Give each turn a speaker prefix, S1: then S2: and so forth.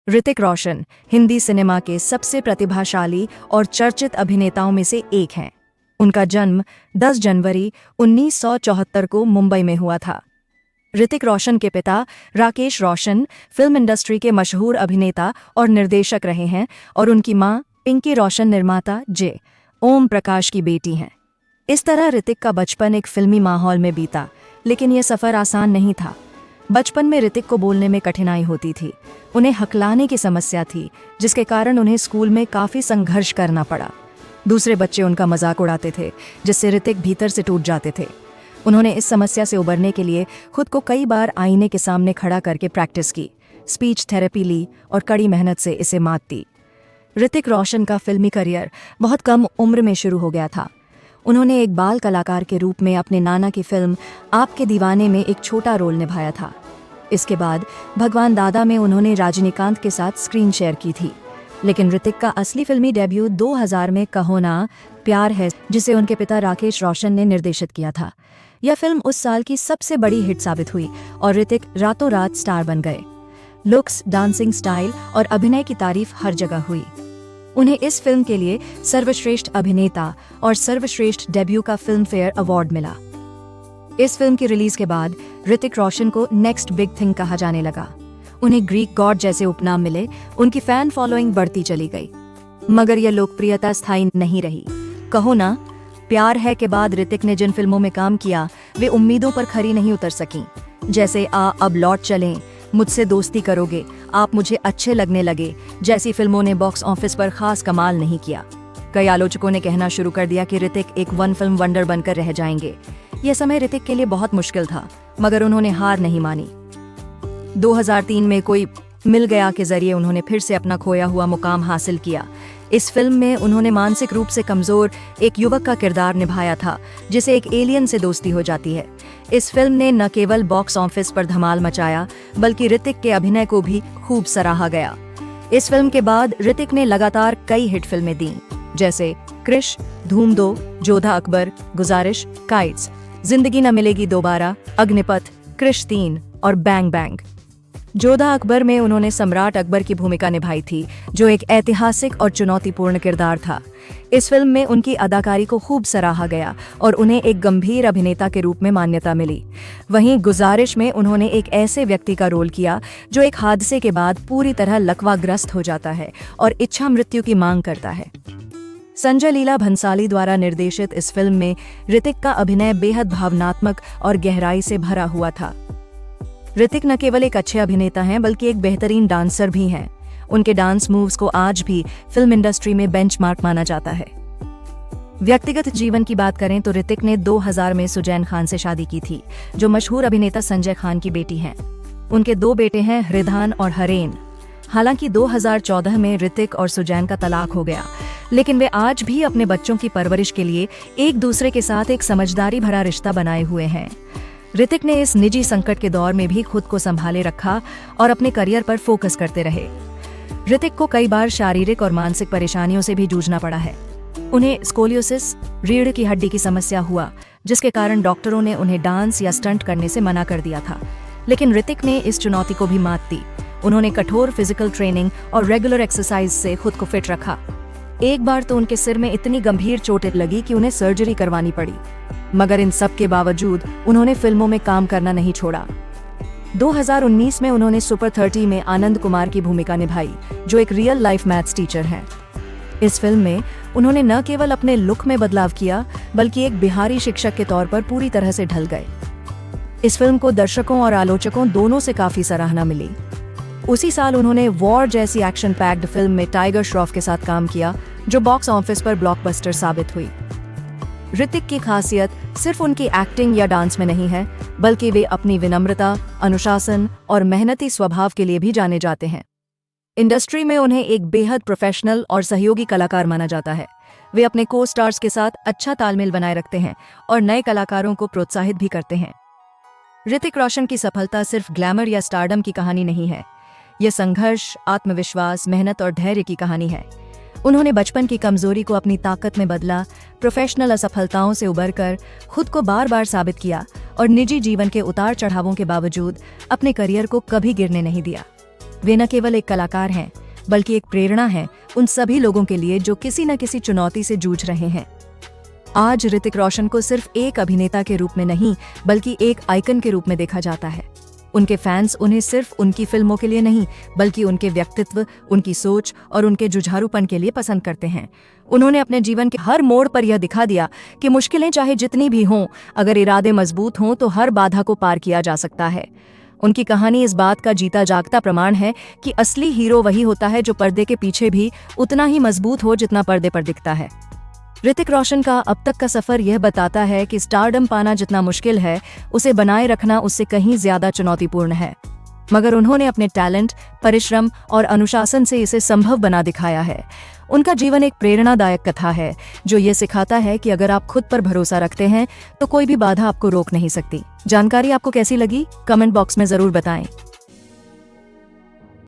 S1: Hrithik Roshan Hindi cinema के सबसे प्रतिभाशाली और चर्चित अभिनेताओं में से एक हैं। उनका जन्म 10 जनवरी 1974 को मुंबई में हुआ था। ऋतिक रोशन के पिता राकेश रोशन फिल्म इंडस्ट्री के मशहूर अभिनेता और निर्देशक रहे हैं और उनकी मां पिंकी रोशन निर्माता जे. ओम प्रकाश की बेटी हैं। इस तरह ऋतिक का बचपन एक फिल्मी माहौल में बीता, लेकिन यह सफ़र आसान नहीं था। बचपन में ऋतिक को बोलने में कठिनाई होती थी। उन्हें हकलाने की समस्या थी, जिसके कारण उन्हें स्कूल में काफ़ी संघर्ष करना पड़ा। दूसरे बच्चे उनका मजाक उड़ाते थे, जिससे ऋतिक भीतर से टूट जाते थे। उन्होंने इस समस्या से उबरने के लिए खुद को कई बार आईने के सामने खड़ा करके प्रैक्टिस की, स्पीच थेरेपी ली और कड़ी मेहनत से इसे मात दी। ऋतिक रोशन का फिल्मी करियर बहुत कम उम्र में शुरू हो गया था। उन्होंने एक बाल कलाकार के रूप में अपने नाना की फिल्म आपके दीवाने में एक छोटा रोल निभाया था। इसके बाद भगवान दादा में उन्होंने रजनीकांत के साथ स्क्रीन शेयर की थी। लेकिन ऋतिक का असली फिल्मी डेब्यू 2000 में कहो ना प्यार है, जिसे उनके पिता राकेश रोशन ने निर्देशित किया था। यह फिल्म उस साल की सबसे बड़ी हिट साबित हुई और ऋतिक रातों रात स्टार बन गए। लुक्स, डांसिंग स्टाइल और अभिनय की तारीफ हर जगह हुई। उन्हें इस फिल्म के लिए सर्वश्रेष्ठ अभिनेता और सर्वश्रेष्ठ डेब्यू का फिल्म फेयर अवार्ड मिला। इस फिल्म की रिलीज के बाद ऋतिक रोशन को नेक्स्ट बिग थिंग कहा जाने लगा। उन्हें ग्रीक गॉड जैसे उपनाम मिले, उनकी फैन फॉलोइंग बढ़ती चली गई। मगर यह लोकप्रियता स्थायी नहीं रही। कहो ना प्यार है के बाद ऋतिक ने जिन फिल्मों में काम किया वे उम्मीदों पर खरी नहीं उतर सकीं, जैसे अब लौट चलें, मुझसे दोस्ती करोगे, आप मुझे अच्छे लगने लगे जैसी फिल्मों ने बॉक्स ऑफिस पर खास कमाल नहीं किया। कई आलोचकों ने कहना शुरू कर दिया कि ऋतिक एक वन फिल्म वंडर बनकर रह जाएंगे। यह समय ऋतिक के लिए बहुत मुश्किल था, मगर उन्होंने हार नहीं मानी। 2003 में कोई मिल गया के जरिए उन्होंने फिर से अपना खोया हुआ मुकाम हासिल किया। इस फिल्म में उन्होंने मानसिक रूप से कमजोर एक युवक का किरदार निभाया था, जिसे एक एलियन से दोस्ती हो जाती है। इस फिल्म ने न केवल बॉक्स ऑफिस पर धमाल मचाया, बल्कि ऋतिक के अभिनय को भी खूब सराहा गया। इस फिल्म के बाद ऋतिक ने लगातार कई हिट फिल्में दी, जैसे क्रिश, धूम 2, जोधा अकबर, गुजारिश, काइट्स, जिंदगी न मिलेगी दोबारा, अग्निपथ, क्रिश 3 और बैंग बैंग। जोधा अकबर में उन्होंने सम्राट अकबर की भूमिका निभाई थी, जो एक ऐतिहासिक और चुनौतीपूर्ण किरदार था। इस फिल्म में उनकी अदाकारी को खूब सराहा गया और उन्हें एक गंभीर अभिनेता के रूप में मान्यता मिली। वहीं गुजारिश में उन्होंने एक ऐसे व्यक्ति का रोल किया जो एक हादसे के बाद पूरी तरह लकवाग्रस्त हो जाता है और इच्छा मृत्यु की मांग करता है। संजय लीला भंसाली द्वारा निर्देशित इस फिल्म में ऋतिक का अभिनय बेहद भावनात्मक और गहराई से भरा हुआ था। ऋतिक न केवल एक अच्छे अभिनेता हैं, बल्कि एक बेहतरीन डांसर भी हैं। उनके डांस मूव्स को आज भी फिल्म इंडस्ट्री में बेंचमार्क माना जाता है। व्यक्तिगत जीवन की बात करें तो ऋतिक ने 2000 में सुजैन खान से शादी की थी, जो मशहूर अभिनेता संजय खान की बेटी हैं। उनके 2 बेटे हैं, हृदान और हरेन। हालांकि 2014 में ऋतिक और सुजैन का तलाक हो गया, लेकिन वे आज भी अपने बच्चों की परवरिश के लिए एक दूसरे के साथ एक समझदारी भरा रिश्ता बनाए हुए हैं। ऋतिक ने इस निजी संकट के दौर में भी खुद को संभाले रखा और अपने करियर पर फोकस करते रहे। ऋतिक को कई बार शारीरिक और मानसिक परेशानियों से भी जूझना पड़ा है। उन्हें स्कोलियोसिस, रीढ़ की हड्डी की समस्या हुआ, जिसके कारण डॉक्टरों ने उन्हें डांस या स्टंट करने से मना कर दिया था। लेकिन ऋतिक ने इस चुनौती को भी मात दी। उन्होंने कठोर फिजिकल ट्रेनिंग और रेगुलर एक्सरसाइज से खुद को फिट रखा। एक बार तो उनके सिर में इतनी गंभीर चोट लगी कि उन्हें सर्जरी करवानी पड़ी, मगर इन सब के बावजूद उन्होंने फिल्मों में काम करना नहीं छोड़ा। 2019 में उन्होंने सुपर 30 में आनंद कुमार की भूमिका निभाई, जो एक रियल लाइफ मैथ्स टीचर हैं। इस फिल्म में उन्होंने न केवल अपने लुक में बदलाव किया, बल्कि एक बिहारी शिक्षक के तौर पर पूरी तरह से ढल गए। इस फिल्म को दर्शकों और आलोचकों दोनों से काफी सराहना मिली। उसी साल उन्होंने वॉर जैसी एक्शन पैक्ड फिल्म में टाइगर श्रॉफ के साथ काम किया, जो बॉक्स ऑफिस पर ब्लॉकबस्टर साबित हुई। ऋतिक की खासियत सिर्फ उनकी एक्टिंग या डांस में नहीं है, बल्कि वे अपनी विनम्रता, अनुशासन और मेहनती स्वभाव के लिए भी जाने जाते हैं। इंडस्ट्री में उन्हें एक बेहद प्रोफेशनल और सहयोगी कलाकार माना जाता है। वे अपने को स्टार्स के साथ अच्छा तालमेल बनाए रखते हैं और नए कलाकारों को प्रोत्साहित भी करते हैं। ऋतिक रोशन की सफलता सिर्फ ग्लैमर या स्टारडम की कहानी नहीं है। यह संघर्ष, आत्मविश्वास, मेहनत और धैर्य की कहानी है। उन्होंने बचपन की कमजोरी को अपनी ताकत में बदला, प्रोफेशनल असफलताओं से उबरकर खुद को बार बार साबित किया और निजी जीवन के उतार चढ़ावों के बावजूद अपने करियर को कभी गिरने नहीं दिया। वे न केवल एक कलाकार हैं, बल्कि एक प्रेरणा है उन सभी लोगों के लिए जो किसी न किसी चुनौती से जूझ रहे हैं। आज ऋतिक रोशन को सिर्फ एक अभिनेता के रूप में नहीं, बल्कि एक आइकन के रूप में देखा जाता है। उनके फैंस उन्हें सिर्फ उनकी फिल्मों के लिए नहीं, बल्कि उनके व्यक्तित्व, उनकी सोच और उनके जुझारूपन के लिए पसंद करते हैं। उन्होंने अपने जीवन के हर मोड़ पर यह दिखा दिया कि मुश्किलें चाहे जितनी भी हों, अगर इरादे मजबूत हों तो हर बाधा को पार किया जा सकता है। उनकी कहानी इस बात का जीता जागता प्रमाण है कि असली हीरो वही होता है जो पर्दे के पीछे भी उतना ही मजबूत हो जितना पर्दे पर दिखता है। ऋतिक रोशन का अब तक का सफर यह बताता है कि स्टारडम पाना जितना मुश्किल है, उसे बनाए रखना उससे कहीं ज्यादा चुनौतीपूर्ण है। मगर उन्होंने अपने टैलेंट, परिश्रम और अनुशासन से इसे संभव बना दिखाया है। उनका जीवन एक प्रेरणादायक कथा है जो ये सिखाता है कि अगर आप खुद पर भरोसा रखते हैं तो कोई भी बाधा आपको रोक नहीं सकती। जानकारी आपको कैसी लगी? कमेंट बॉक्स में जरूर बताएं।